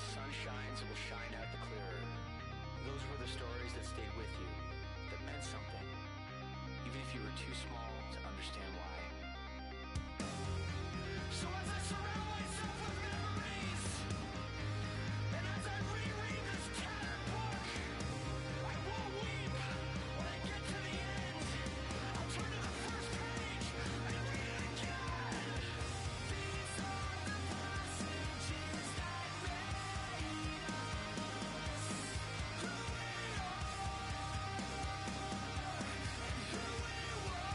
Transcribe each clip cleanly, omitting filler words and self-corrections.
the sun shines, it will shine out the clearer. Those were the stories that stayed with you, that meant something, even if you were too small to understand why. So as I surround myself with memories, and as I reread this tattered book, I won't weep when I get to the end. I'll turn to the first page and read it again. These are the passages that made us who we are and who we were.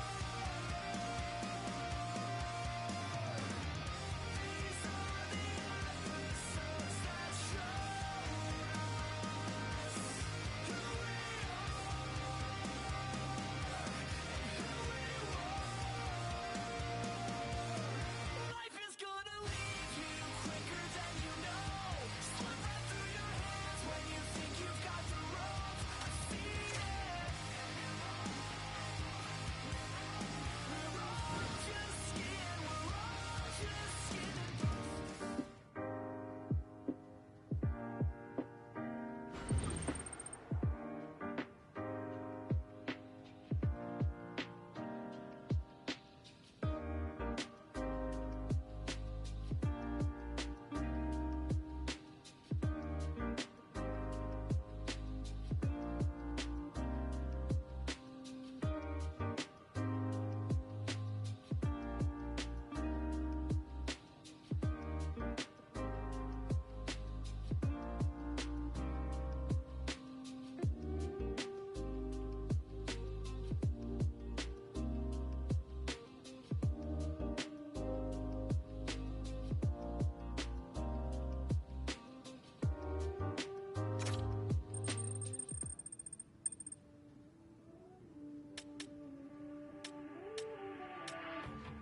These are the episodes that showed us who we are and who we were. Life is gonna leave you quicker than you know. Slip right through your hands when you think you've got the rope. I see it. We're all just skin. We're all just skin and bone.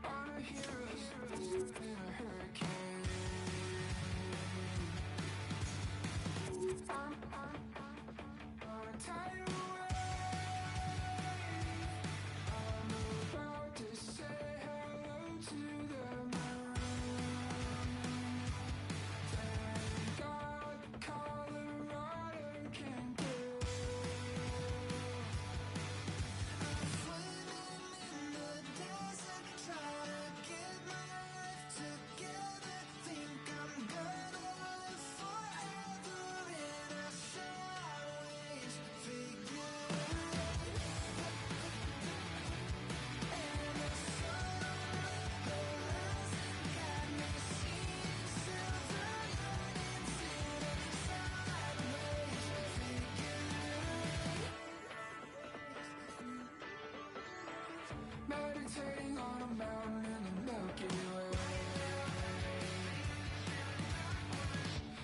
On a hero's in a hurricane. On a tidal wave. I'm about to say hello to the moon. Thank God Colorado can do. I'm swimming in the desert, trying to get my life together. Think I'm gonna live forever in a sideways figure. And the sun on the horizon got me seeing silver linings in a sideways figure. Meditating on a mountain in the Milky Way.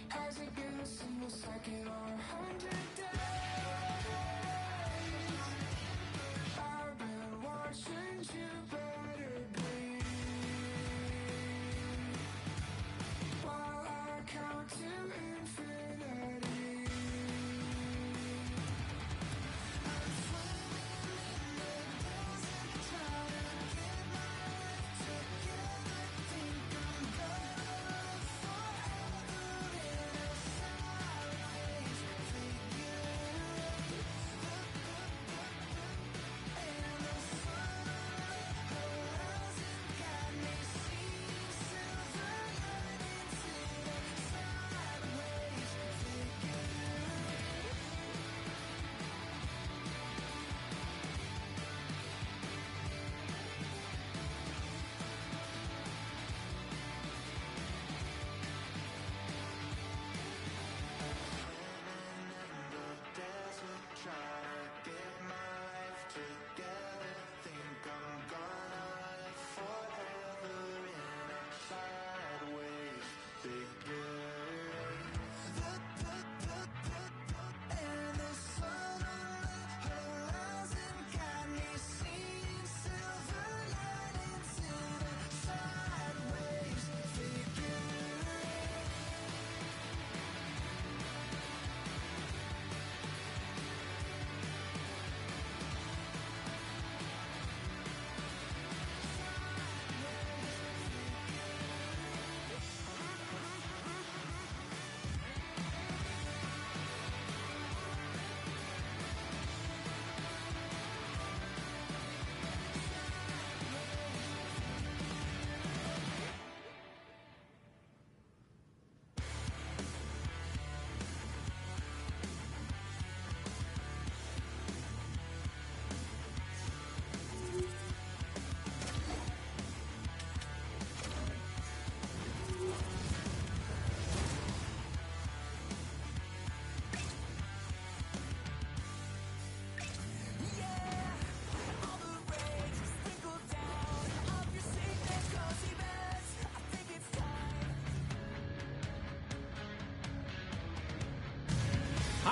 Has it been a single second or 100 days? I've been watching Jupiter bleed while I count to infinity. I'm swimming in the desert, trying to get my life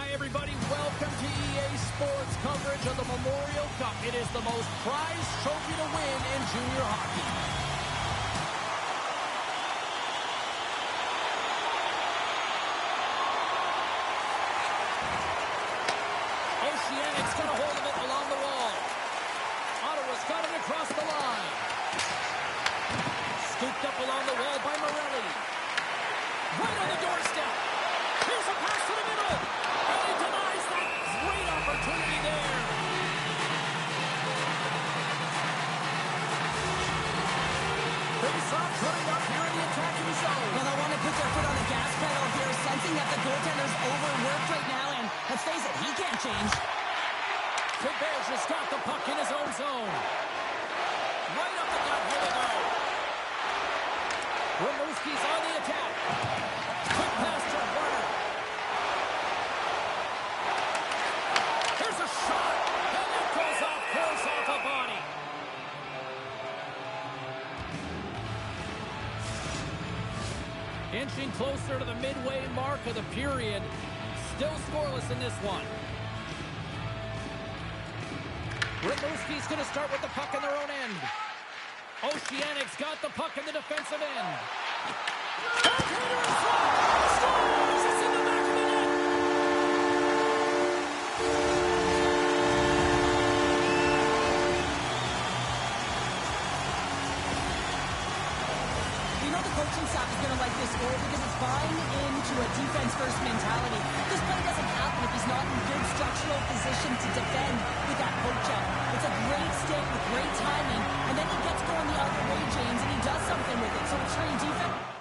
Hi, everybody. Welcome to EA Sports coverage of the Memorial Cup. It is the most prized trophy to win in junior hockey. Oceanic's got a hold of it along the wall. Ottawa's got it across the line. Scooped up along the wall by Morelli. Right on the doorstep. Here's a pass to the middle. And he denies that. Great opportunity there. Face-off coming up here in the attacking zone. Well, they want to put their foot on the gas pedal here, sensing that the goaltender's overworked right now, and let's face it, he can't change. Faberge has got the puck in his own zone. Right up the gut, here we go. Rimouski's on the attack. Quick pass to Werner. Here's a shot. And that goes off course off a body. Inching closer to the midway mark of the period. Still scoreless in this one. Rimouski's going to start with the puck in their own end. Oceanic's got the puck in the defensive end. Goaltender in front. Scores! It's in the back of the net. You know the coaching staff is going to like this goal because it's buying into a defense-first mentality. This play doesn't happen if he's not in good structural position to defend with that poke check. It's a great stick with great timing, and then he gets going the other way, James, and he does something with it. So it's turning defense.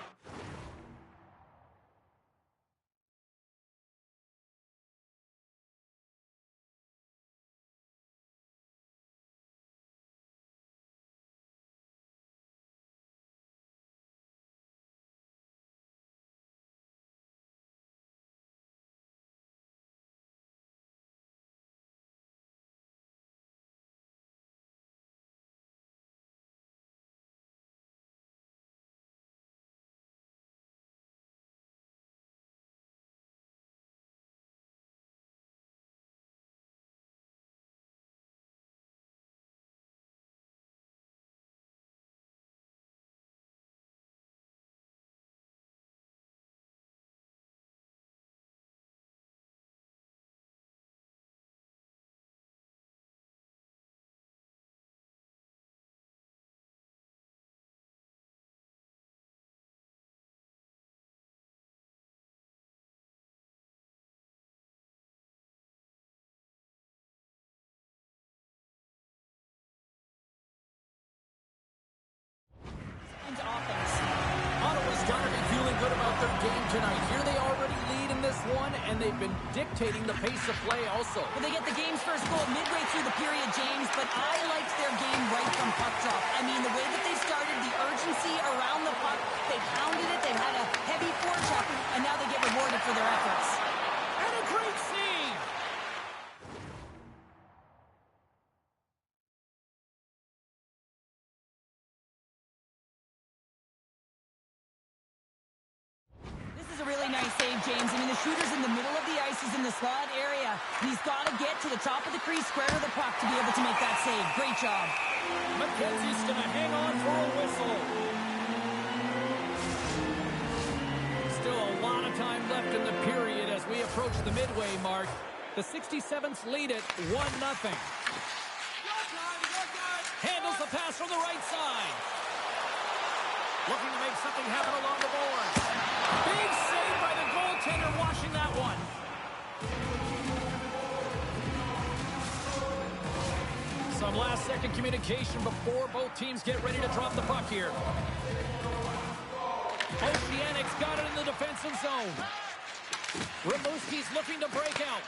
Offense. Ottawa's got to be feeling good about their game tonight. Here they already lead in this one, and they've been dictating the pace of play also. Well, they get the game's first goal midway through the period, James, but I liked their game right from puck drop. I mean, the way that they started, the urgency around the puck, they pounded it, they had a heavy forecheck, and now they get rewarded for their efforts. And a great save! This is a really nice save, James. I mean, the shooter's in the middle of the ice. He's in the slot area. He's got to get to the top of the crease, square to the puck to be able to make that save. Great job. McKenzie's going to hang on for a whistle. Still a lot of time left in the period as we approach the midway mark. The 67s lead it 1-0. Handles the pass from the right side. Looking to make something happen along the boards. Big save by the goaltender, washing that one. Some last-second communication before both teams get ready to drop the puck here. Oceanic's got it in the defensive zone. Rimouski's looking to break out.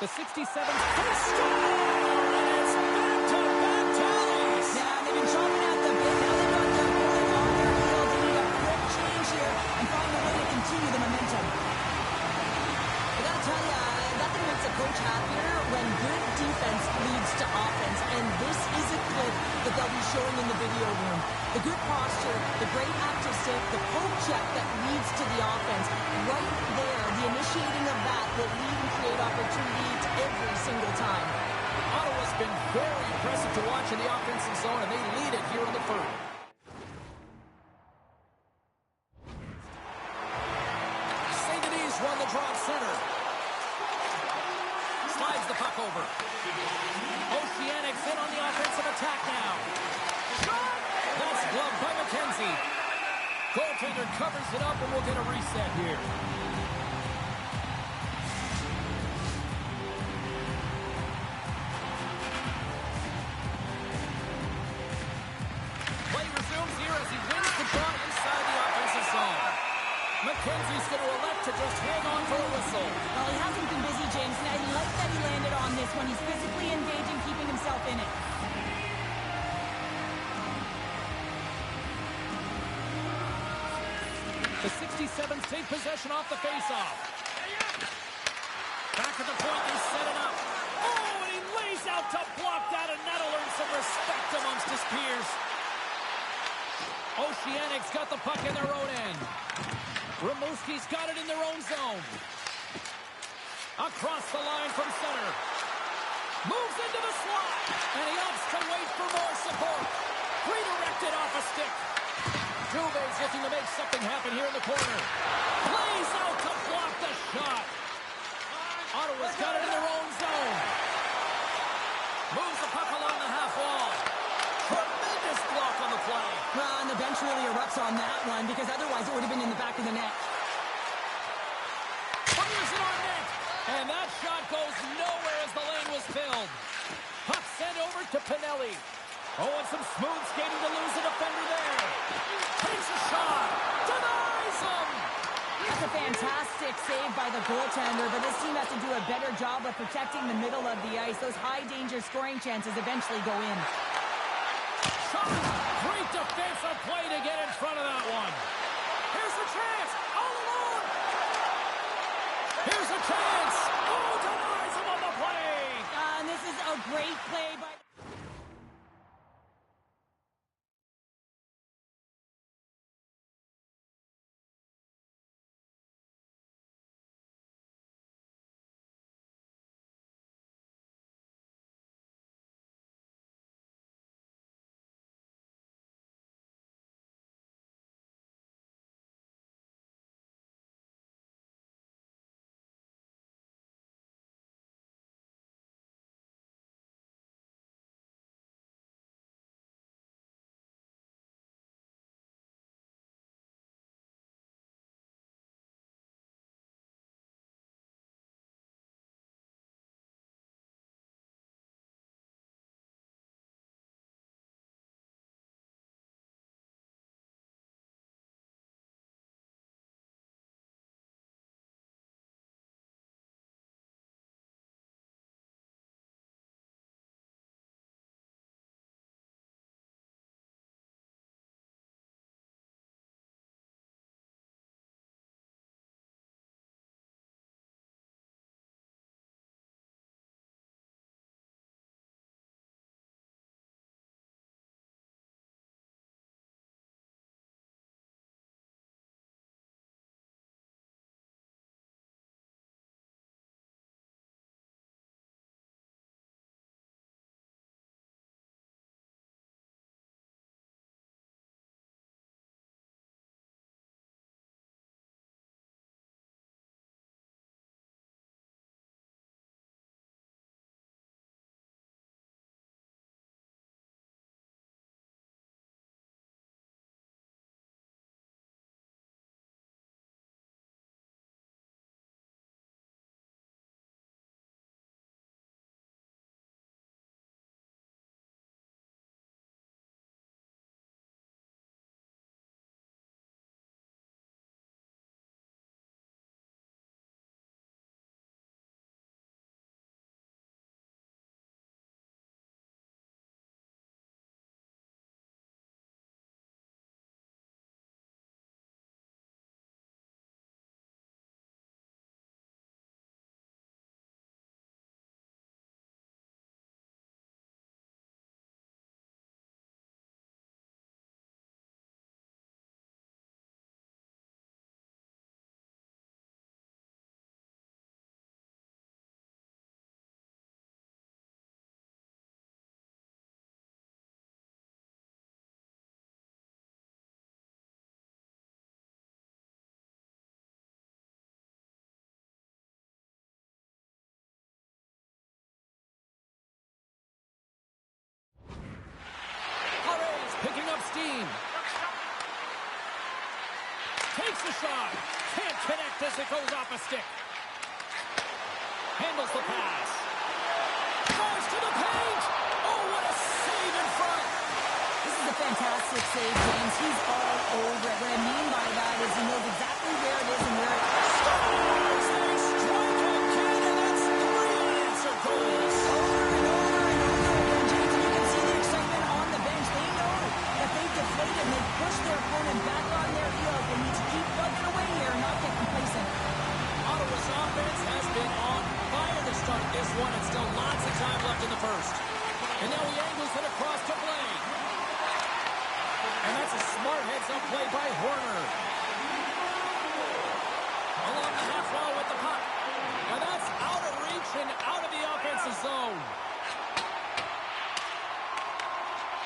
The 67's gonna score! And it's back-to-back tallies! Yeah, they've been chopping at the bit. Now they've got their goalie on their heels. They need a quick change here and find a way to continue the momentum. I gotta tell you, nothing makes a coach happier when good defense leads to offense, and this is a clip that they'll be showing in the video room. The good posture, the great active stick, the poke check that leads to the offense. Right there, the initiating of that will lead and create opportunities the time. Ottawa's been very impressive to watch in the offensive zone, and they lead it here in the third. St. Denis run the draw center. Slides the puck over. Oceanics in on the offensive attack now. That's gloved by McKenzie. Goaltender covers it up, and we'll get a reset here. Play resumes here as he wins the draw inside the offensive zone. McKenzie's going to elect to just hang on for a whistle. Well, he hasn't been busy, James, and I like that he landed on this one. He's physically engaging, keeping himself in it. The 67th take possession off the faceoff. Back at the point, they set it up. Oh, and he lays out to block that, and that'll earn some respect amongst his peers. Oceanics got the puck in their own end. Rimouski's got it in their own zone. Across the line from center. Moves into the slot, and he opts to wait for more support. Redirected off a stick. Dubé's looking to make something happen here in the corner. Plays out to block the shot. Ottawa's got it in their own zone. Moves the puck along the half wall. Tremendous block on the play. Well, and the bench really erupts on that one, because otherwise it would have been in the back of the net. Fires it on net. And that shot goes nowhere as the lane was filled. Puck sent over to Pinelli. Oh, and some smooth skating to lose a defender there. Takes a shot. Denies him. That's a fantastic save by the goaltender, but this team has to do a better job of protecting the middle of the ice. Those high-danger scoring chances eventually go in. Shot. Great defensive play to get in front of that one. Here's the chance. All alone. Here's a chance. Oh, denies him on the play. And this is a great play by... Takes a shot. Can't connect as it goes off a stick. Handles the pass. Goes to the paint. Oh, what a save in front. This is a fantastic save, James. He's all over it. What I mean by that is he knows exactly where it is and where it is. Scores! They strike again, and that's 3 unanswered goals. Over and over and over again, James. And you can see the excitement on the bench. They know that they've deflated and they've pushed their opponent back on their heels. They need to keep plugging away here and not get complacent. Ottawa's offense has been on fire to start this one, and still lots of time left in the first. And now he angles it across to Blake. And that's a smart heads-up play by Horner. Along the half wall with the puck. And that's out of reach and out of the offensive zone.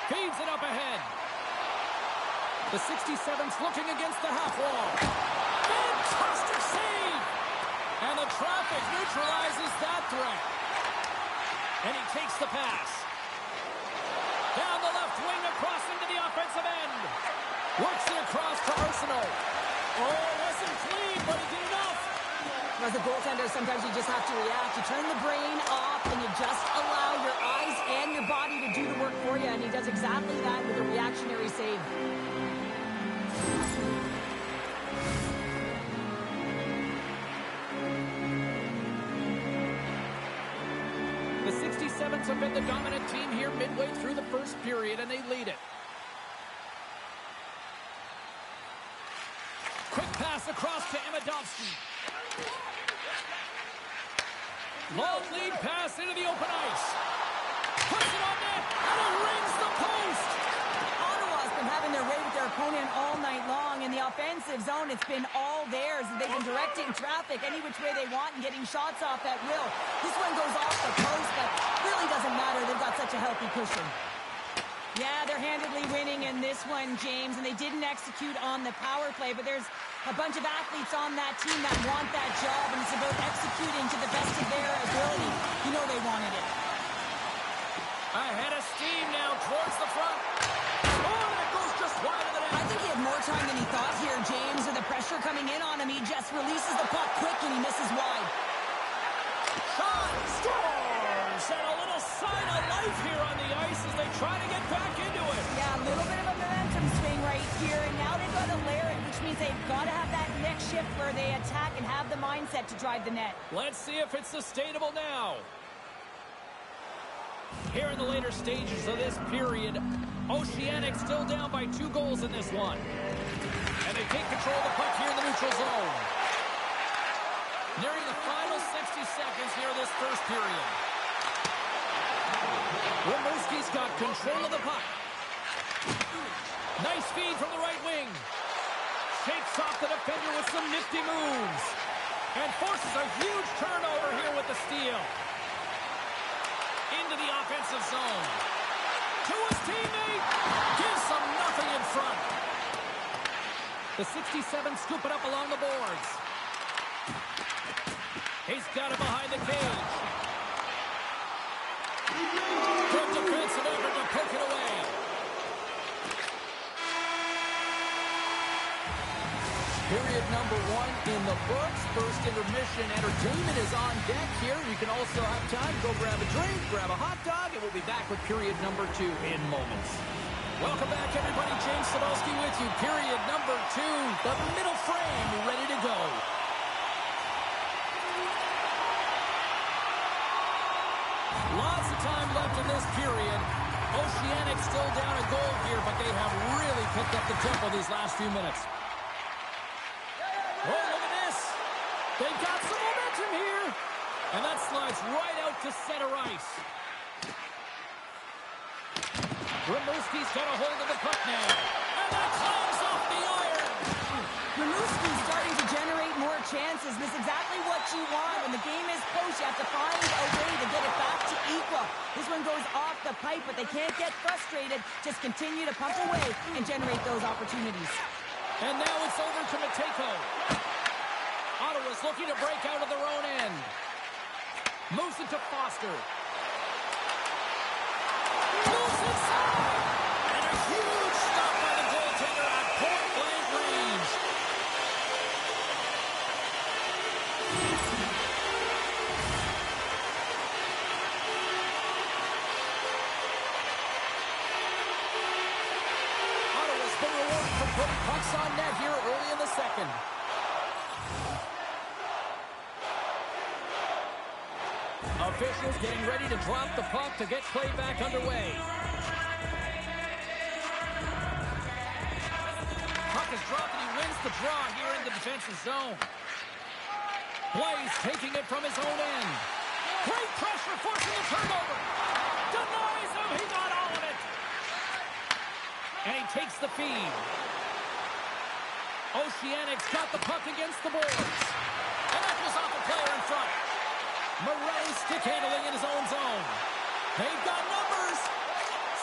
Feeds it up ahead. The 67's looking against the half wall. Fantastic save! And the traffic neutralizes that threat. And he takes the pass. Down the left wing across into the offensive end. Works it across to Arsenault. Oh, wasn't clean, but he did enough. As a goaltender, sometimes you just have to react. You turn the brain off and you just allow your eyes and your body to do the work for you. And he does exactly that with a reactionary save. The 67s have been the dominant team here midway through the first period, and they lead it. Quick pass across to Emedovski. Long lead pass into the open ice. Puts it on net, and it rings the post. Ottawa's been having their way with their opponent all night long. In the offensive zone, it's been all theirs. They've been directing traffic any which way they want and getting shots off at will. This one goes off the post, but really doesn't matter. They've got such a healthy cushion. Yeah, they're handedly winning in this one, James, and they didn't execute on the power play, but there's a bunch of athletes on that team that want that job, and it's about executing to the best of their ability. You know they wanted it. Ahead of steam now towards the front. Oh, that goes just wide of the net. I think he had more time than he thought here, James. With the pressure coming in on him, he just releases the puck quick and he misses wide. Shot scores! And a little sign of life here on the ice as they try to get back into it. Yeah, a little bit of a momentum swing right here, and now they've got to layer it, which means they've got to have that next shift where they attack and have the mindset to drive the net. Let's see if it's sustainable now. Here in the later stages of this period, Oceanic still down by 2 goals in this one. And they take control of the puck here in the neutral zone. Nearing the final 60 seconds here of this first period. Rimouski's got control of the puck. Nice feed from the right wing. Shakes off the defender with some nifty moves. And forces a huge turnover here with the steal. Into the offensive zone. To his teammate. Gives them nothing in front. The 67 scoop it up along the boards. He's got it behind the cage. Good defensive effort to poke it away. Period number 1 in the books. First intermission entertainment is on deck here. You can also have time to go grab a drink, grab a hot dog, and we'll be back with period number 2 in moments. Welcome back, everybody. James Cybulski with you. Period number 2. The middle frame ready to go. Lots of time left in this period. Oceanic still down a goal here, but they have really picked up the tempo these last few minutes. Oh, look at this. They've got some momentum here. And that slides right out to center ice. Rimouski's got a hold of the puck now. And that climbs off the iron. Rimouski's starting to generate more chances. This is exactly what you want. When the game is close, you have to find a way to get it back to equal. This one goes off the pipe, but they can't get frustrated. Just continue to pump away and generate those opportunities. And now it's over to Matejko. Ottawa's looking to break out of their own end. Moves it to Foster. Moves inside. And a huge stop by the goaltender at point-blank range. second. Officials getting ready to drop the puck to get play back underway. Puck is dropped and he wins the draw here in the defensive zone. Blaze taking it from his own end. Great pressure, forcing the turnover. Denies him. He got all of it. And he takes the feed. Oceanics got the puck against the boards. And that was off the player in front. Morelli stick handling in his own zone. They've got numbers.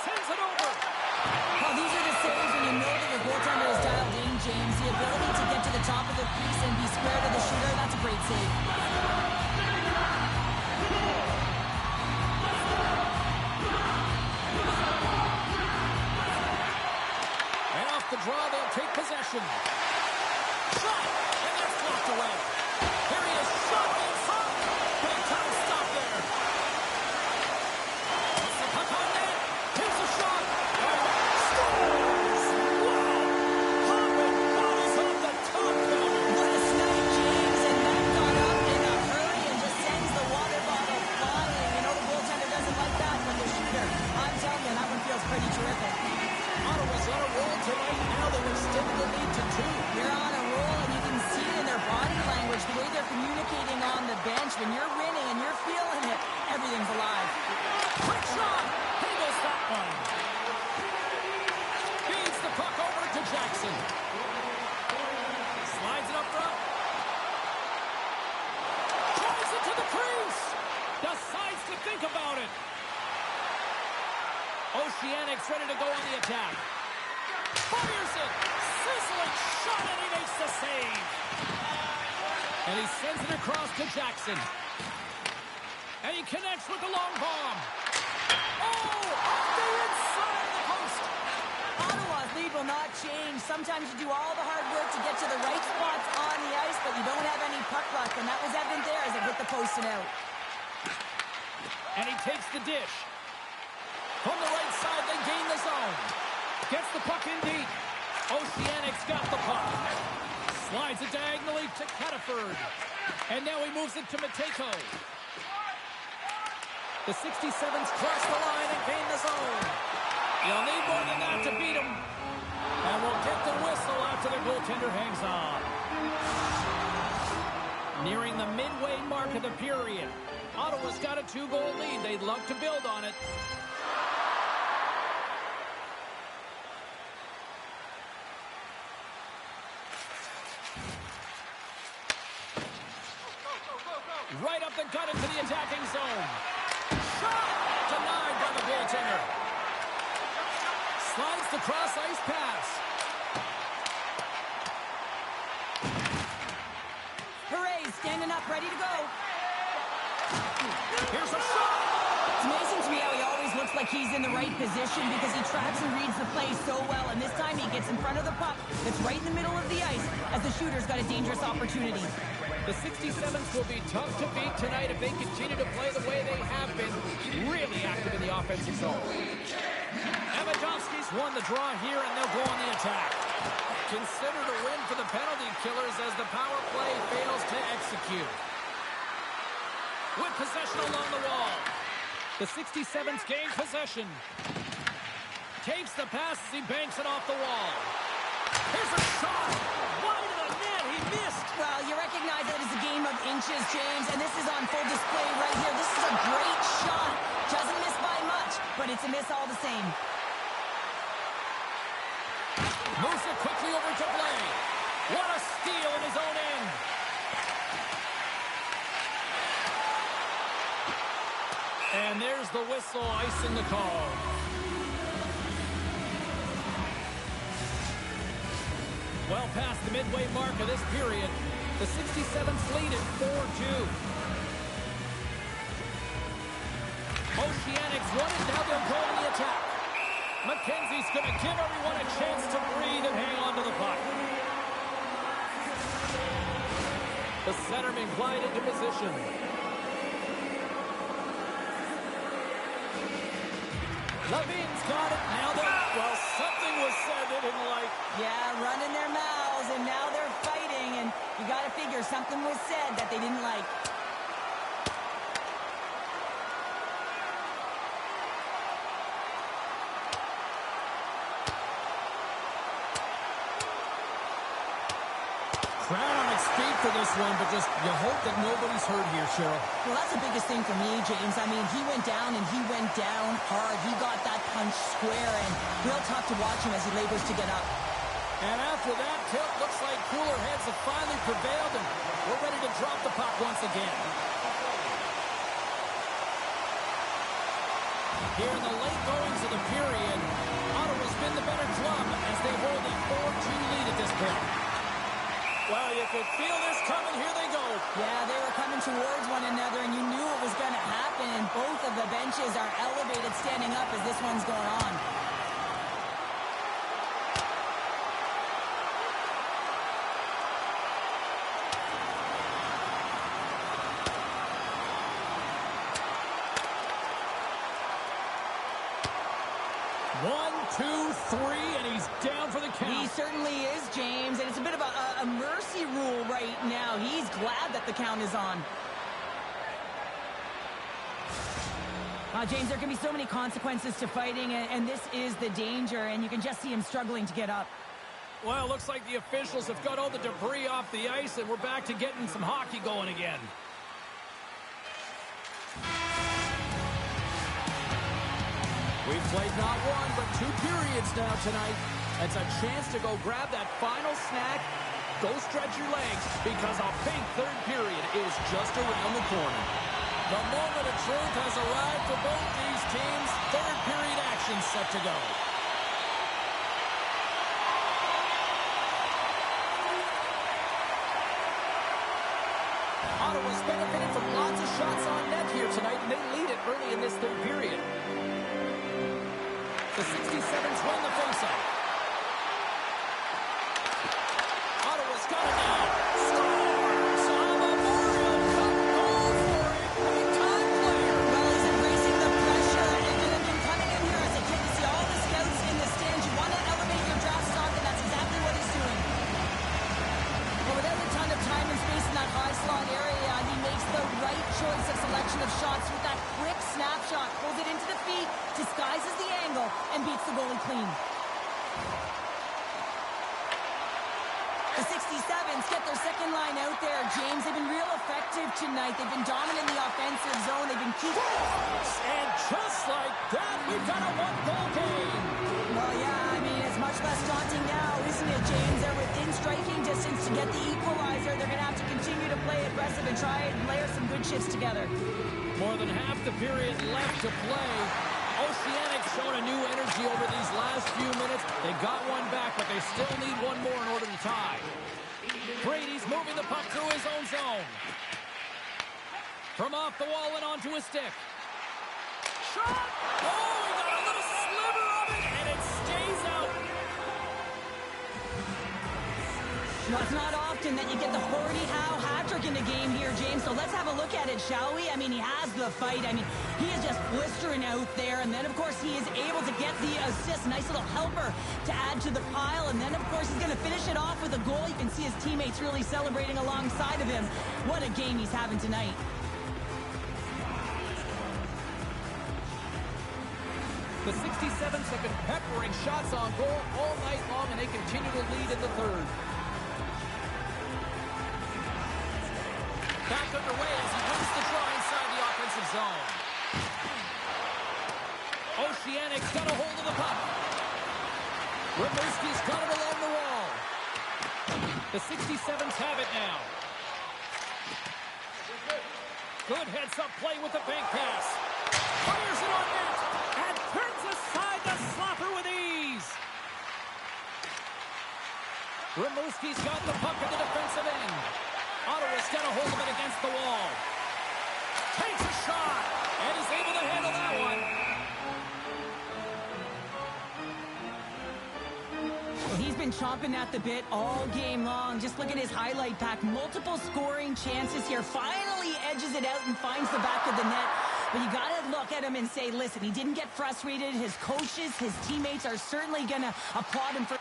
Sends it over. Well, these are the saves when you know that your goaltender is dialed in, James. The ability to get to the top of the crease and be square to the shooter, that's a great save. And off the draw, they'll take possession. Shot! And that's blocked away. Here he is, shot in front. Big time stop there. Puts the puck on net. Here's the shot. Scores! Wow! Hopping bodies on the top corner. What a snipe, James, and that got up in a hurry and just sends the water bottle flying. You know the goaltender doesn't like that when the shooter. I'm telling you, that one feels pretty terrific. Ottawa's on a roll tonight. Now they've extended the lead to 2. They're on a roll, and you can see it in their body language, the way they're communicating on the bench. When you're winning and you're feeling it, everything's alive. Quick shot. Here goes that one. Feeds the puck over to Jackson. Slides it up front. Drives it to the crease. Decides to think about it. Oceanics ready to go on the attack. Fires it. Sizzling shot, and he makes the save. And he sends it across to Jackson. And he connects with the long bomb. Oh, off the inside of the post. Ottawa's lead will not change. Sometimes you do all the hard work to get to the right spots on the ice, but you don't have any puck luck, and that was evident there as it hit the post and out. And he takes the dish. From the right side, they gain the zone. Gets the puck in deep. Oceanics got the puck. Slides it diagonally to Cataford. And now he moves it to Matejko. The 67s cross the line and gain the zone. You'll need more than that to beat him. And we'll get the whistle after the goaltender hangs on. Nearing the midway mark of the period. Ottawa's got a 2-goal lead. They'd love to build on it. Right up the gut into the attacking zone. Shot! Denied by the goaltender. Slides the cross-ice pass. Hooray, standing up, ready to go. Here's a shot! It's amazing to me how he always looks like he's in the right position because he tracks and reads the play so well, and this time he gets in front of the puck that's right in the middle of the ice as the shooter's got a dangerous opportunity. The 67s will be tough to beat tonight if they continue to play the way they have been, really active in the offensive zone. Avadovsky's won the draw here, and they'll go on the attack. Considered a win for the penalty killers as the power play fails to execute. With possession along the wall. The 67s gain possession. Takes the pass as he banks it off the wall. Here's a shot. Wide of the net. He missed. Well, you recognize that it's a game of inches, James, and this is on full display right here. This is a great shot. Doesn't miss by much, but it's a miss all the same. Moves it quickly over to Blay. What a steal in his own end. And there's the whistle, icing the call. Well past the midway mark of this period, the 67s lead at 4-2. Oceanics won it, now they'll go on the attack. McKenzie's going to give everyone a chance to breathe and hang on to the puck. The centerman glide into position. Levine's got it. Now they're, well, something was said they didn't like. Yeah, running their mouths, and now they're fighting. You gotta figure something was said that they didn't like. Crowd on its feet for this one, but just you hope that nobody's hurt here, Cheryl. Well, that's the biggest thing for me, James. I mean, he went down, and he went down hard. He got that punch square, and real tough to watch him as he labors to get up. And after that tilt, looks like cooler heads have finally prevailed, and we're ready to drop the puck once again. Here in the late goings of the period, Ottawa's been the better club as they hold a 4-2 lead at this point. Well, you could feel this coming. Here they go. Yeah, they were coming towards one another, and you knew it was going to happen, and both of the benches are elevated standing up as this one's going on. One, two, three, and he's down for the count. He certainly is, James, and it's a bit of a mercy rule right now. He's glad that the count is on. James, there can be so many consequences to fighting, and this is the danger, and you can just see him struggling to get up. Well, it looks like the officials have got all the debris off the ice, and we're back to getting some hockey going again. We've played not one, but 2 periods now tonight. It's a chance to go grab that final snack, go stretch your legs, because a big third period is just around the corner. The moment of truth has arrived for both these teams. Third period action set to go. Ottawa's benefited from lots of shots on net here tonight, and they lead it early in this third period. The 67s win the faceoff. Ottawa's got it now. Scores! A Memorial Cup goal for a big-time player. Well, he's embracing the pressure, and been coming in here as a kid to see all the scouts in the stands. You want to elevate your draft stock, and that's exactly what he's doing. Well, without a ton of time and space in that high slot area, he makes the right choice of selection of shots with that quick snapshot, pulls it into the feet, disguises the angle, and beats the goalie clean. The 67s get their second line out there, James. They've been real effective tonight. They've been dominant in the offensive zone. They've been keeping... And just like that, we've got a one-goal game. Well, yeah, I mean, it's much less daunting now, isn't it, James? They're within striking distance to get the equalizer. They're going to have to continue to play aggressive and try and layer some good shifts together. More than half the period left to play. Oceanic showing a new energy over these last few minutes. They got one back, but they still need one more in order to tie. Brady's moving the puck through his own zone. From off the wall and onto his stick. Shot! Oh, he got a little sliver of it, and it stays out. Well, it's not often that you get the Gordie Howe hat-trick in the game here, James, so let's have a look at it, shall we? I mean, he has the fight. I mean, he is just blistering out there, and then, of course, he is able to get the assist. Nice little helper to add to the pile, and then, of course, he's going to finish it off with a goal. You can see his teammates really celebrating alongside of him. What a game he's having tonight. The 67s have been peppering shots on goal all night long, and they continue to lead in the third. Back underway as he wins the draw inside the offensive zone. Oceanic's got a hold of the puck. Rimouski's got it along the wall. The 67s have it now. Good heads-up play with the bank pass. Fires it on net and turns aside the slapper with ease. Rimouski's got the puck at the defensive end. Ottawa's got a hold of it against the wall. Takes a shot and is able to handle that one. Well, he's been chomping at the bit all game long. Just look at his highlight pack. Multiple scoring chances here. Finally edges it out and finds the back of the net. But you got to look at him and say, listen, he didn't get frustrated. His coaches, his teammates are certainly going to applaud him for...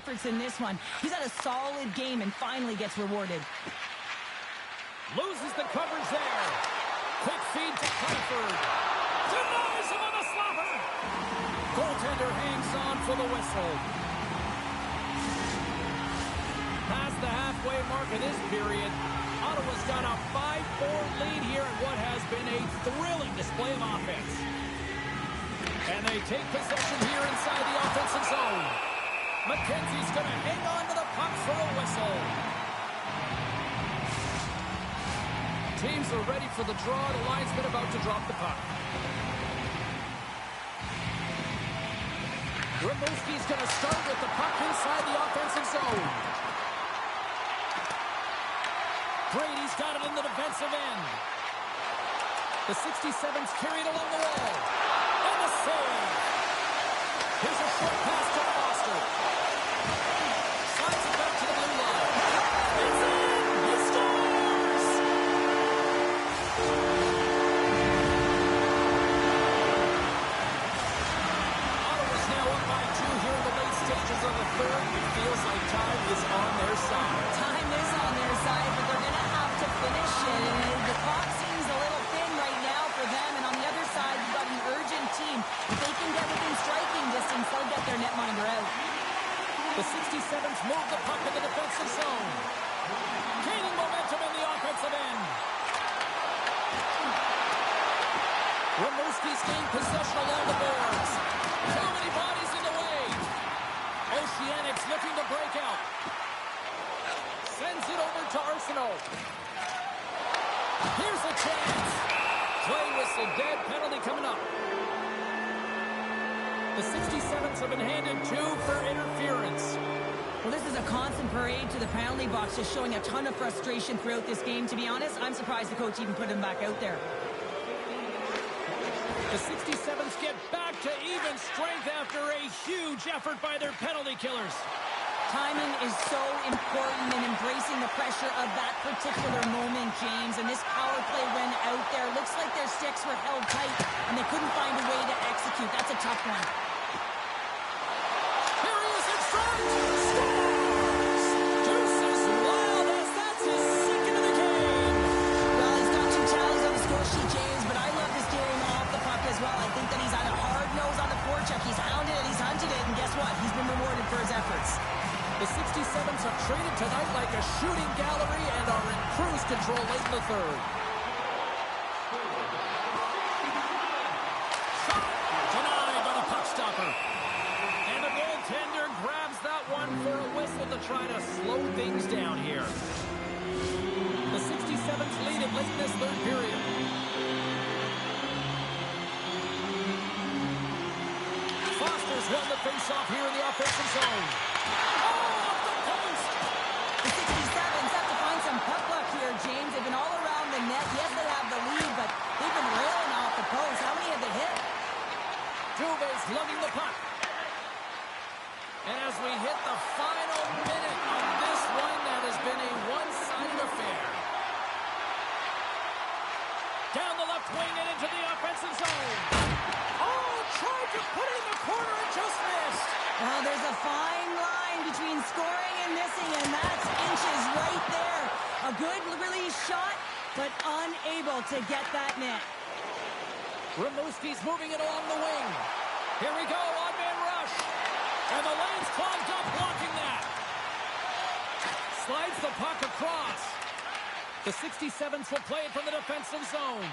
efforts in this one. He's had a solid game and finally gets rewarded. Loses the coverage there. Quick feed to Crawford. Denies him on the slapper. Goaltender hangs on for the whistle. Past the halfway mark of this period, Ottawa's got a 5-4 lead here in what has been a thrilling display of offense. And they take possession here inside the offensive zone. McKenzie's going to hang on to the puck for a whistle. Teams are ready for the draw. The linesman about to drop the puck. Rimouski's going to start with the puck inside the offensive zone. Brady's got it in the defensive end. The 67's carried along the wall. And the save. Here's a short pass to Foster. Slides it back to the blue line. It's in! He scores! Ottawa's now up by 2 here in the late stages of the third. It feels like time is on their side. Time is on their side, but they're going to have to finish it. The clock seems a little thin right now for them, and on the other side, you've got an urgent team. If they can get within striking distance, they'll get their netminder out. The 67s move the puck in the defensive zone. Gaining momentum in the offensive end. Rimouski's gained possession along the boards. Too many bodies in the way. Oceanics looking to break out. Sends it over to Arsenault. Here's a chance. Play whistle dead. Penalty coming up. The 67s have been handed 2 for interference. Well, this is a constant parade to the penalty box, just showing a ton of frustration throughout this game. To be honest, I'm surprised the coach even put him back out there. The 67s get back to even strength after a huge effort by their penalty killers. Timing is so important in embracing the pressure of that particular moment, James. And this power play when out there, looks like their sticks were held tight and they couldn't find a way to execute. That's a tough one. Here he is in front. Scores! Deuces wild as that's his second of the game. Well, he's got 2 tallies on the score sheet, James, but I love his game off the puck as well. I think that he's had a hard nose on the forecheck. He's hounded it, he's hunted it, and guess what? He's been rewarded for his efforts. The 67s have traded tonight like a shooting gallery and are in cruise control late in the third. Shot denied by the puck stopper. And the goaltender grabs that one for a whistle to try to slow things down here. The 67s lead it late in this third period. Foster's won the face-off here in the offensive zone. The 67s have to find some puck luck here, James. They've been all around the net. Yes, they have the lead, but they've been railing off the post. How many have they hit? Dubé's lugging the puck. And as we hit the final minute of this one, that has been a one-sided affair. Down the left wing and into the offensive zone. Oh, tried to put it in the corner and just missed. Well, there's a fine line between scoring and missing, and that's inches right there. A good release shot, but unable to get that net. Rimouski's moving it along the wing. Here we go, odd-man rush. And the lane's clogged up, blocking that. Slides the puck across. The 67s will play it from the defensive zone.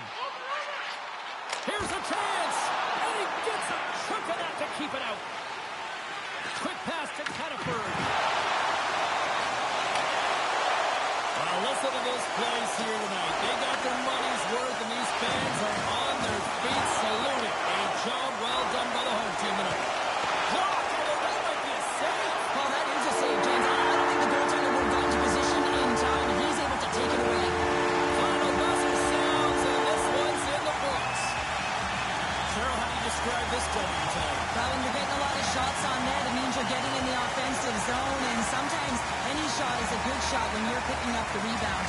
Here's a chance. And he gets a chunk of that to keep it out. Quick pass to Cataford. Well, listen to this place here tonight. They got their money's worth, and these fans are on their feet saluting. A job well done by the home team tonight. Blocked, although that might be a save. Well, that is a save, James. I don't think the goaltender would have gotten to position in time, and he's able to take it away. Final buzzer sounds, and this one's in the books. Cheryl, how do you describe this W tonight? Well, when you're getting a lot of shots on net, it means you're getting in the offensive zone, and sometimes any shot is a good shot when you're picking up the rebound.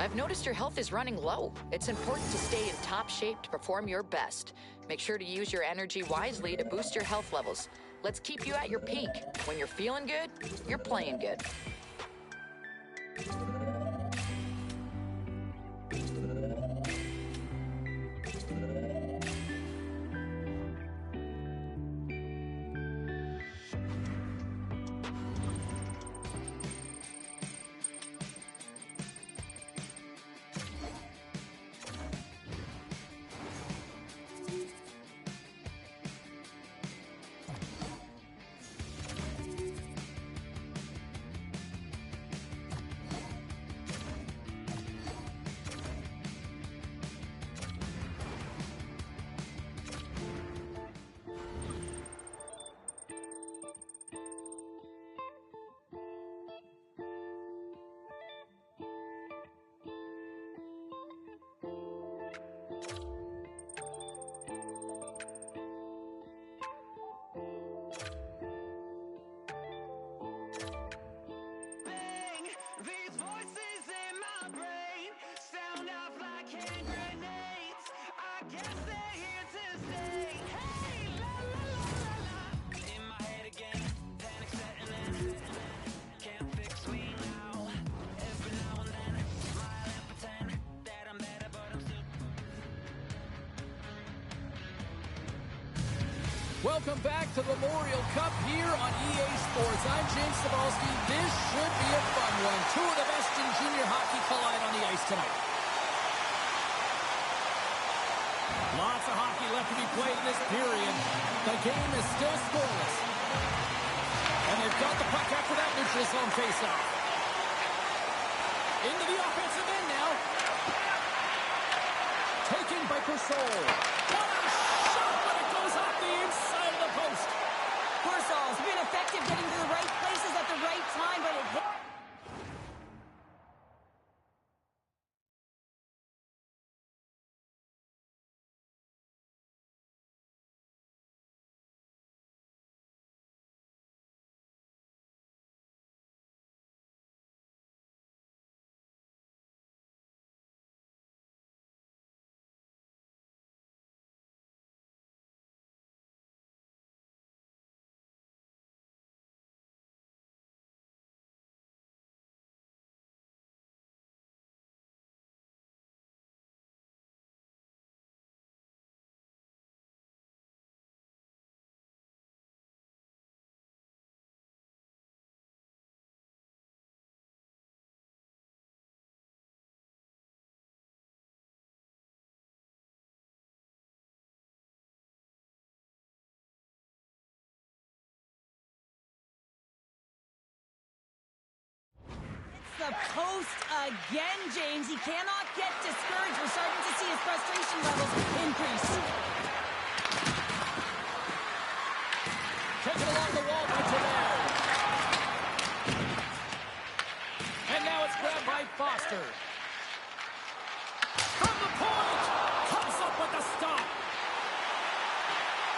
I've noticed your health is running low. It's important to stay in top shape to perform your best. Make sure to use your energy wisely to boost your health levels. Let's keep you at your peak. When you're feeling good, you're playing good. Bang! These voices in my brain sound off like hand grenades. I guess they're here to stay. Hey, la la la la la. In my head again, panic setting in. Can't fix me now. Every now and then, smile and pretend that I'm better, but I'm still. Welcome back to the Memorial Cup here on EA Sports. I'm James Cebulski. This should be a fun one. Two of the best in junior hockey collide on the ice tonight. Lots of hockey left to be played in this period. The game is still scoreless. And they've got the puck after that neutral zone faceoff. Into the offensive end now. Taken by Persol. What a shot, but it goes off the inside of the post. Persol's been effective getting to the right places at the right time, but it hit. The post again, James. He cannot get discouraged. We're starting to see his frustration levels increase. Taken along the wall by Tavares. And now it's grabbed by Foster. From the point! Comes up with the stop.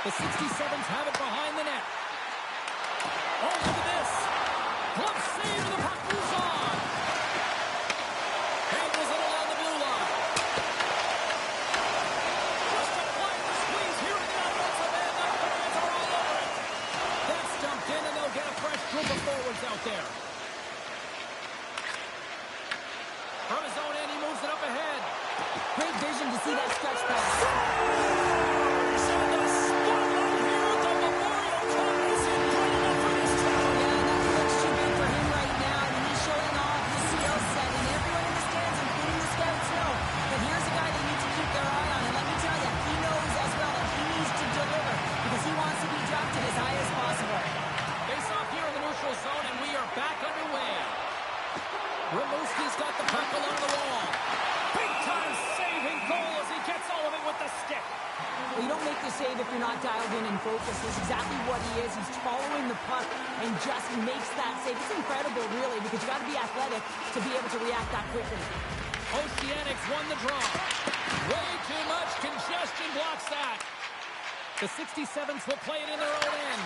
The 67s have it behind the net. Oh, look at this. Glove save, and the puck moves on. Handles it along the blue line. Just applying the squeeze here in the offensive end. The fans are all over it. That's dumped in, and they'll get a fresh group of forwards out there. From his own end, he moves it up ahead. Great vision to see that stretch pass. So the spotlight here at the Memorial Cup isn't good enough for this town. Yeah, nothing looks too big for him right now. I mean, he's showing off his skill set, and everyone in the stands, including the scouts, know that here's a guy they need to keep their eye on. And let me tell you, he knows as well that he needs to deliver because he wants to be drafted as high as possible. Face off here in the neutral zone, and we are back underway. Rimouski's got the puck along the wall. Big time saving goal as he gets all of it with the stick. Well, you don't make the save if you're not dialed in and focused. That's exactly what he is. He's following the puck and just makes that save. It's incredible, really, because you got to be athletic to be able to react that quickly. Oceanics won the draw. Way too much congestion blocks that. The 67s will play it in their own end.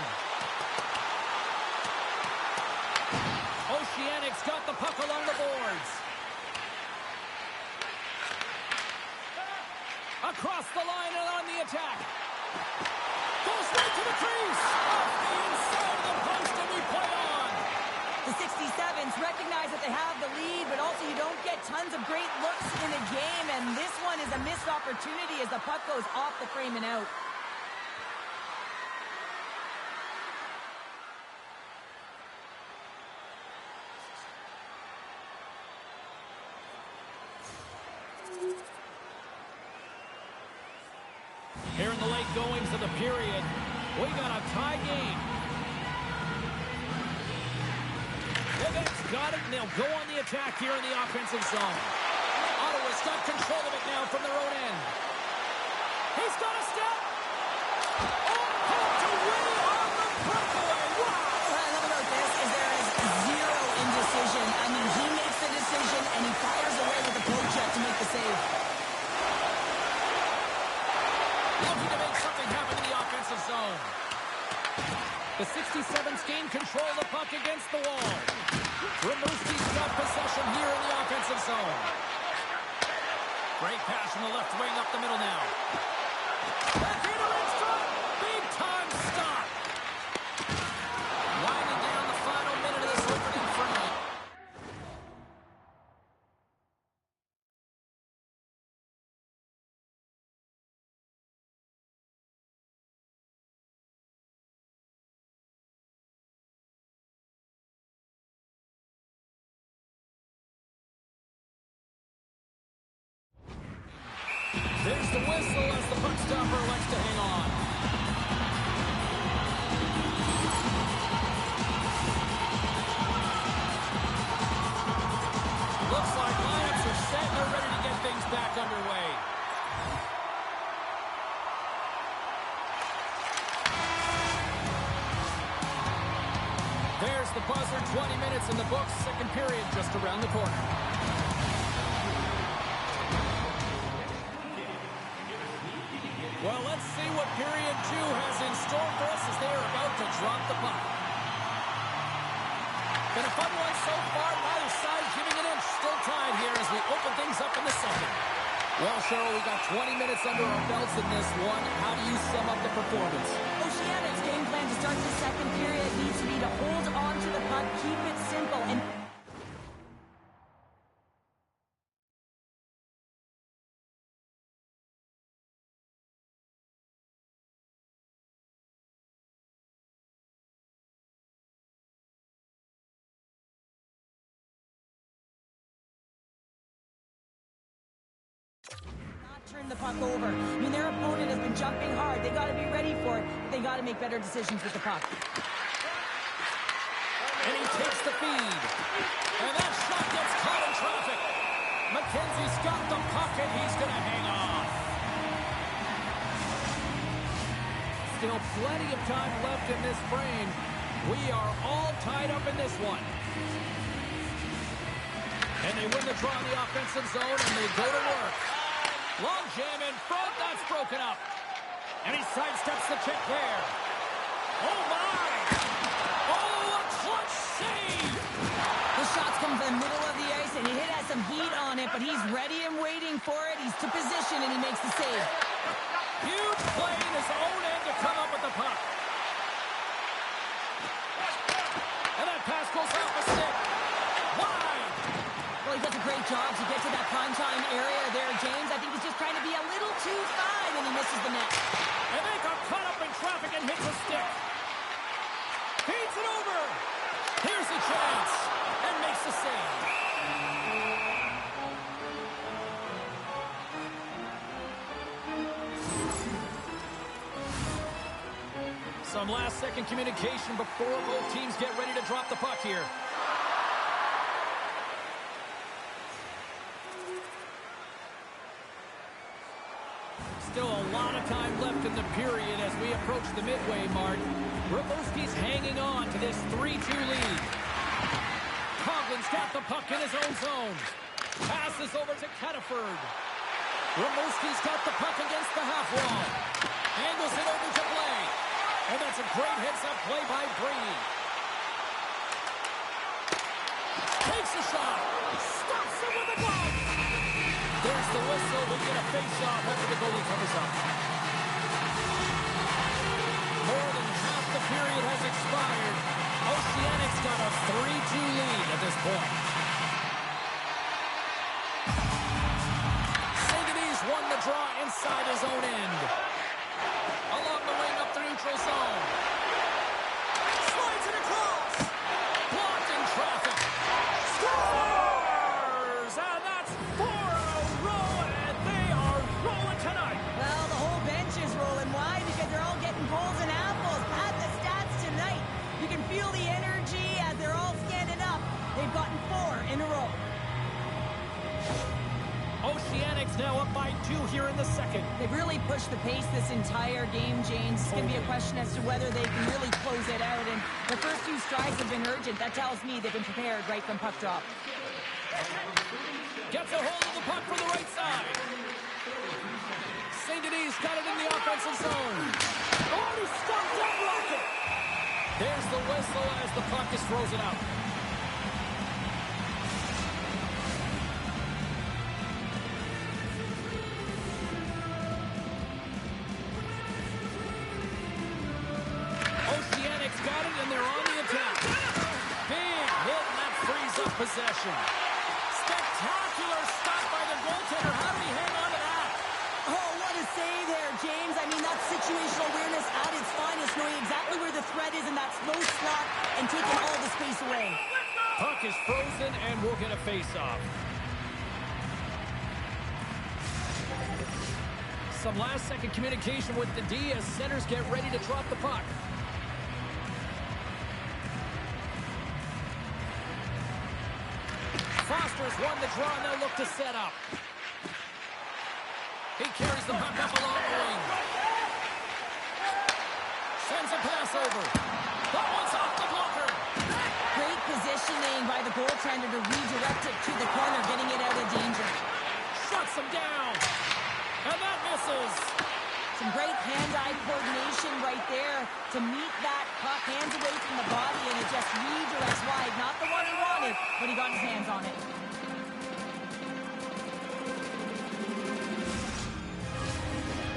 Oceanics got the puck along the boards. Across the line and on the attack. Goes right to the crease. Off the inside of the post, and we play on. The 67s recognize that they have the lead, but also you don't get tons of great looks in a game, and this one is a missed opportunity as the puck goes off the frame and out. Here in the late goings of the period, we got a tie game. Quebec's got it, and they'll go on the attack here in the offensive zone. Ottawa's got control of it now from their own end. He's got a step. Oh, pumped away on the breakaway. Wow! What I love about this is there is zero indecision. I mean, he makes the decision, and he fires away with the poke check to make the save. Looking to make something happen in the offensive zone. The 67s gain control of the puck against the wall. Rimouski's got possession here in the offensive zone. Great pass from the left wing up the middle now. Back into in front. Big time stop. Winding down the final minute of this opening frame. There's the whistle as the puck stopper likes to hang on. Looks like lineups are set and they're ready to get things back underway. There's the buzzer, 20 minutes in the books, second period just around the corner. Well, let's see what period 2 has in store for us as they are about to drop the puck. Been a fun one so far, neither side giving an inch. Still tied here as we open things up in the second. Well, Cheryl, we got 20 minutes under our belts in this one. How do you sum up the performance? Oceanics' game plan to start the second period needs to be to hold on to the puck, keep it simple, and turn the puck over. I mean, their opponent has been jumping hard. They got to be ready for it. They got to make better decisions with the puck. And he takes the feed. And that shot gets caught in traffic. McKenzie's got the puck and he's going to hang on. Still plenty of time left in this frame. We are all tied up in this one. And they win the draw in the offensive zone and they go to work. Long jam in front, that's broken up. And he sidesteps the check there. Oh my! Oh, a clutch save! The shots come from the middle of the ice, and he has some heat on it, but he's ready and waiting for it. He's to position, and he makes the save. Huge play in his own end to come up with the puck. And that pass goes off a stick. Wide! Well, he does a great job to get to that primetime area there, James. I think he's just trying to be a little too fine, and he misses the net. And they got caught up in traffic and hits a stick. Feeds it over. Here's a chance. And makes the save. Some last-second communication before both teams get ready to drop the puck here. Still a lot of time left in the period as we approach the midway mark. Rimouski's hanging on to this 3-2 lead. Coughlin's got the puck in his own zone. Passes over to Cataford. Rimouski's got the puck against the half wall. Angles it over to Blay. And that's a great heads-up play by Brady. Takes a shot. Stops it with a glove. There's the whistle. We get a face-off after the goalie covers up. More than half the period has expired. Oceanics got a 3-2 lead at this point. St. Denis won the draw inside his own end. Along the wing up the neutral zone. Slides it across. Blocked in traffic. Scores! And that's 4 in a row, and they are rolling tonight. Well, the whole bench is rolling. Why? Because they're all getting goals and apples. At the stats tonight. You can feel the energy as they're all standing up. They've gotten 4 in a row. Oceanics now up by 2 here in the second. They've really pushed the pace this entire game, James. It's going to be a question as to whether they can really close it out. And the first 2 strides have been urgent. That tells me they've been prepared right from puck drop. Gets a hold of the puck from the right side. St. Denis got it in the offensive zone. Oh, he stopped that rocket. There's the whistle as the puck is frozen out. Oceanics got it, and they're on the attack. Big hit, and that frees up possession. Spectacular stop by the goaltender. How did he hang on to that? Oh, what a save there, James. I mean, that's situational awareness at its finest, knowing exactly where the threat is in that slow slot and taking all the space away. Puck is frozen, and we'll get a face-off. Some last-second communication with the D as centers get ready to drop the puck. Foster's won the draw, and they'll look to set up. He carries the puck up along the wing. Sends a pass over. That one's off the blocker. Great positioning by the goaltender to redirect it to the corner, getting it out of danger. Shuts him down. And that misses. Some great hand-eye coordination right there to meet that puck, hands away from the body, and it just redirects wide. Not the one he wanted, but he got his hands on it.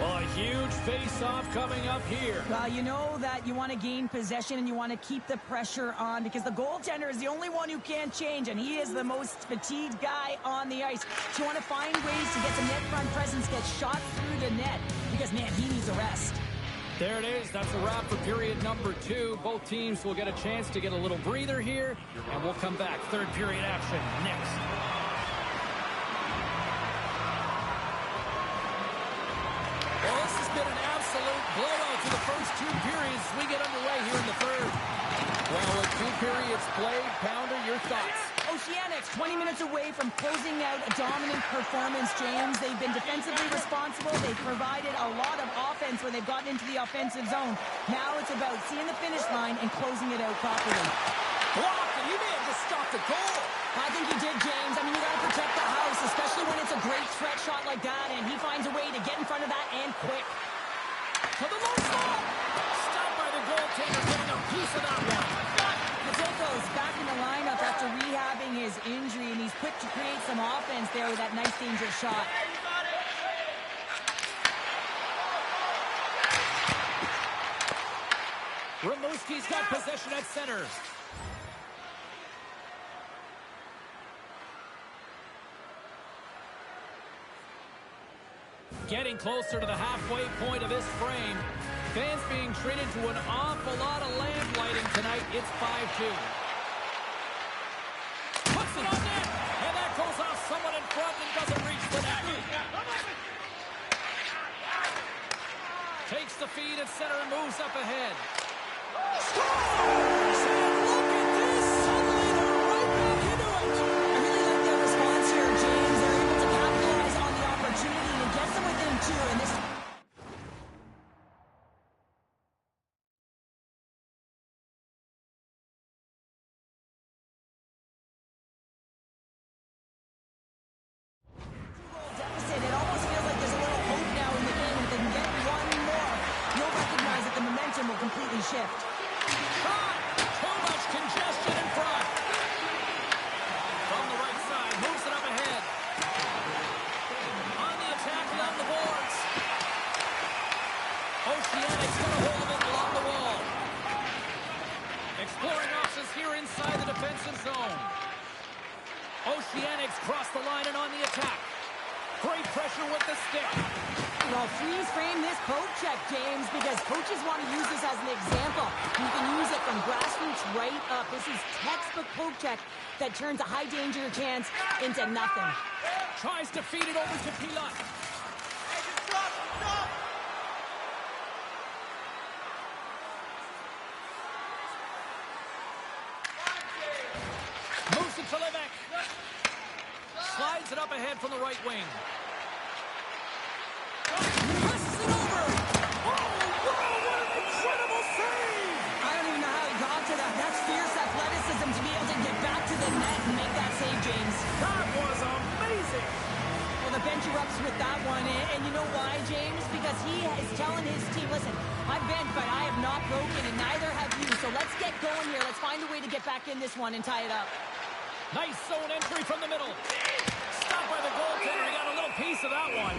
Well, a huge face-off coming up here. Well, you know that you want to gain possession and you want to keep the pressure on because the goaltender is the only one who can't change, and he is the most fatigued guy on the ice. So you want to find ways to get some net front presence, get shot through the net, because, man, he needs a rest. There it is. That's a wrap for period number 2. Both teams will get a chance to get a little breather here, and we'll come back. Third period action next. Well, this has been an absolute blowout to the first 2 periods. We get underway here in the third. Well, with 2 periods played, Pounder, your thoughts? Oceanics, 20 minutes away from closing out a dominant performance, James. They've been defensively responsible. They've provided a lot of offense when they've gotten into the offensive zone. Now it's about seeing the finish line and closing it out properly. Blocked, and he may have just stopped the goal. I think he did, James. I mean, you got to protect the house, especially when it's a great threat shot like that, and he finds a way to get in front of that and quick. To the low slot. Stopped by the goaltender, getting a piece of that one. Mateko's back in the lineup after rehabbing his injury, and he's quick to create some offense there with that nice, dangerous shot. Rimouski's got possession at center. Getting closer to the halfway point of this frame. Fans being treated to an awful lot of lamplighting tonight. It's 5-2. Puts it on net, and that goes off someone in front and doesn't reach the net. Takes the feed at center and moves up ahead. Scores! And look at this! Suddenly they're right back into it. I really like their response here, James. They're able to capitalize on the opportunity and get them within 2, and this... deficit. It almost feels like there's a little hope now in the game. If they can get one more, you'll recognize that the momentum will completely shift. Shot! pressure with the stick. Well, freeze frame this poke check, James, because coaches want to use this as an example. You can use it from grassroots right up. This is textbook poke check that turns a high danger chance into nothing. Tries to feed it over to Pilat. Moves it to Levesque. Slides it up ahead from the right wing. Presses it over. Oh, wow, what an incredible save! I don't even know how he got to that. That's fierce athleticism to be able to get back to the net and make that save, James. That was amazing! Well, the bench erupts with that one, and you know why, James? Because he is telling his team, listen, I've bent, but I have not broken, and neither have you. So let's get going here. Let's find a way to get back in this one and tie it up. Nice zone entry from the middle. Stopped by the goaltender. He got a little piece of that one.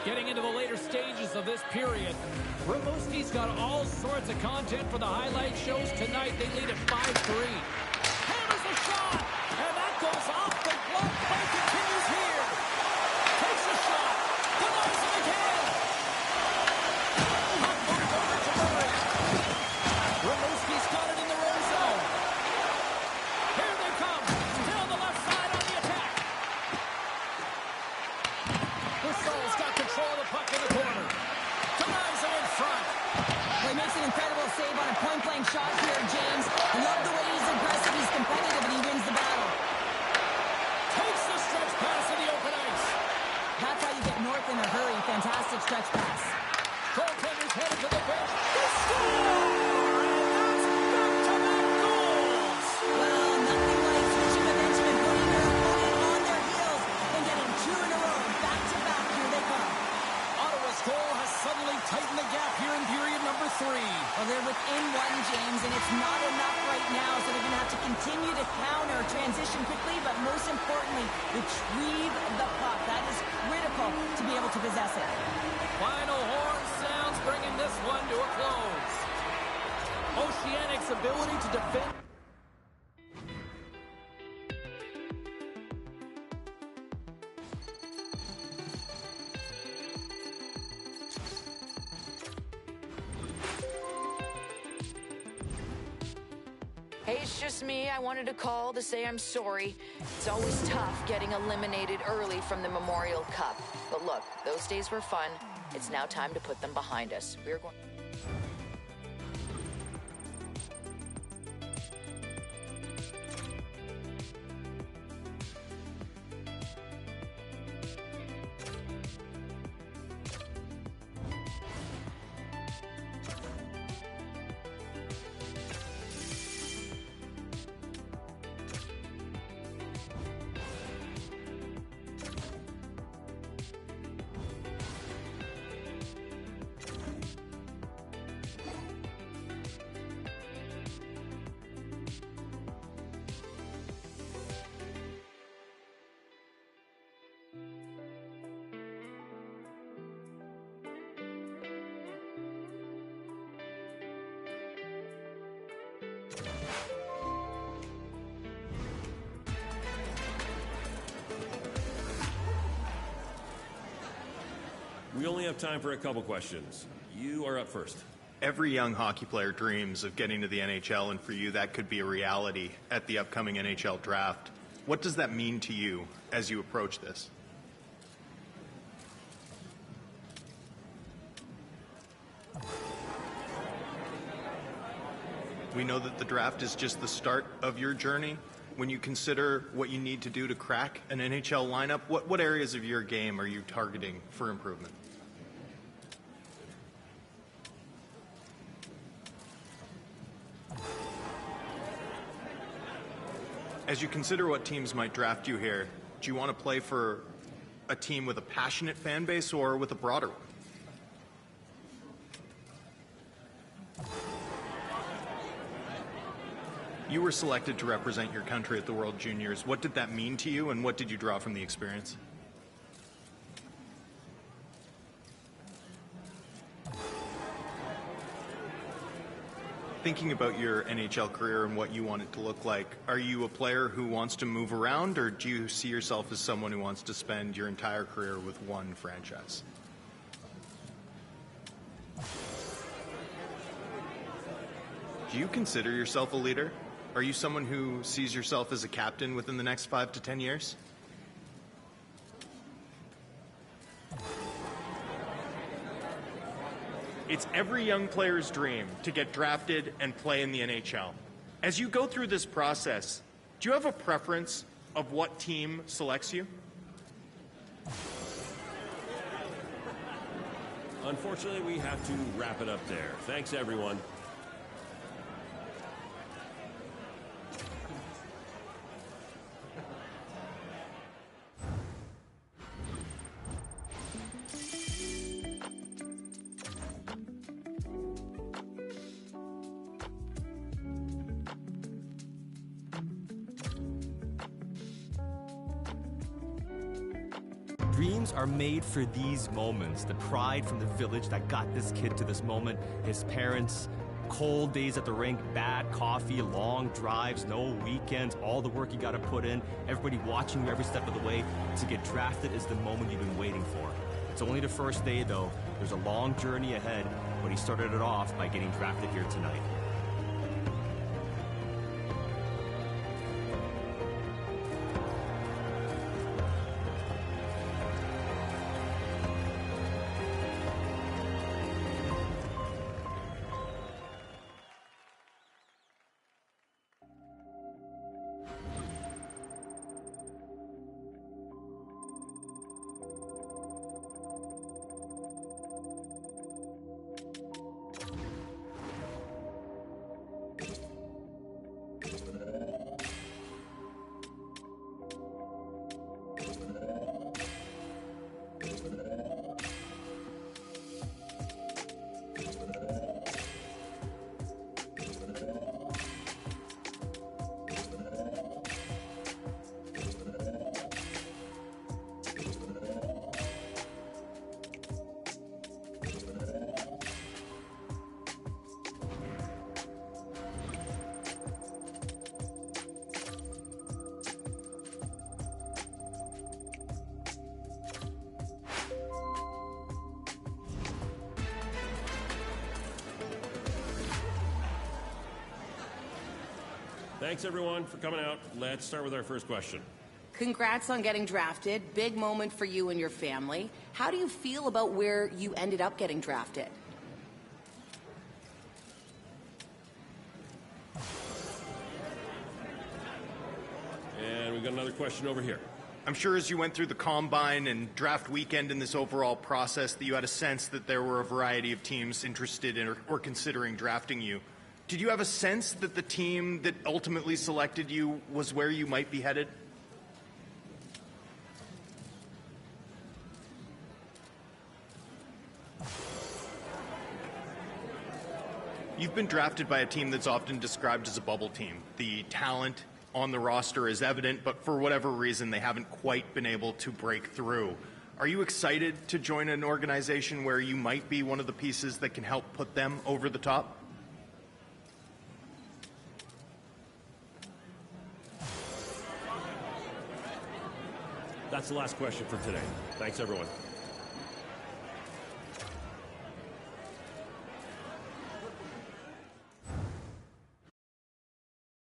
Getting into the later stages of this period, Rimouski's got all sorts of content for the highlight shows tonight. They lead at 5-3. Hammers a shot, and that goes off the glove. Play continues here. Takes a shot, denies it again. Puck moved over to Murray. Rimouski's got it in the red zone. Here they come. Still on the left side on the attack. Brissot's got control of the puck in the corner. Denies it in front. Well, he makes an incredible save on a point-blank shot here, James. I love the way he's aggressive, he's competitive, and he wins the battle. Takes the stretch pass in the open ice. That's how you get north in a hurry. Fantastic stretch pass. Goaltender's headed to the bench. They score! And that's back-to-back goals! Well, nothing like switching momentum and putting your opponent on their heels and getting two in a row. Back-to-back, here they come. Ottawa's goal has suddenly tightened the gap here in period number 3. Well, they're within one, James, and it's not enough right now, so they're going to have to continue to counter, transition quickly, but most importantly, retrieve the puck. That is critical to be able to possess it. Final horn sounds, bringing this one to a close. Oceanic's ability to defend. Hey, it's just me. I wanted to call to say I'm sorry. It's always tough getting eliminated early from the Memorial Cup. But look, those days were fun. It's now time to put them behind us. We're going... We only have time for a couple questions. You are up first. Every young hockey player dreams of getting to the NHL, and for you, that could be a reality at the upcoming NHL draft. What does that mean to you as you approach this? We know that the draft is just the start of your journey. When you consider what you need to do to crack an NHL lineup, what areas of your game are you targeting for improvement? As you consider what teams might draft you here, do you want to play for a team with a passionate fan base or with a broader one? You were selected to represent your country at the World Juniors. What did that mean to you, and what did you draw from the experience? thinking about your NHL career and what you want it to look like, are you a player who wants to move around, or do you see yourself as someone who wants to spend your entire career with one franchise? Do you consider yourself a leader? Are you someone who sees yourself as a captain within the next 5 to 10 years? It's every young player's dream to get drafted and play in the NHL. As you go through this process, do you have a preference of what team selects you? Unfortunately, we have to wrap it up there. Thanks, everyone. Dreams are made for these moments. The pride from the village that got this kid to this moment, his parents, cold days at the rink, bad coffee, long drives, no weekends, all the work you got to put in, everybody watching you every step of the way. To get drafted is the moment you've been waiting for. It's only the first day, though. There's a long journey ahead, but he started it off by getting drafted here tonight. Thanks, everyone, for coming out. Let's start with our first question. Congrats on getting drafted. Big moment for you and your family. How do you feel about where you ended up getting drafted? And we've got another question over here. I'm sure as you went through the combine and draft weekend in this overall process that you had a sense that there were a variety of teams interested in or considering drafting you. Did you have a sense that the team that ultimately selected you was where you might be headed? You've been drafted by a team that's often described as a bubble team. The talent on the roster is evident, but for whatever reason, they haven't quite been able to break through. Are you excited to join an organization where you might be one of the pieces that can help put them over the top? That's the last question for today. Thanks, everyone.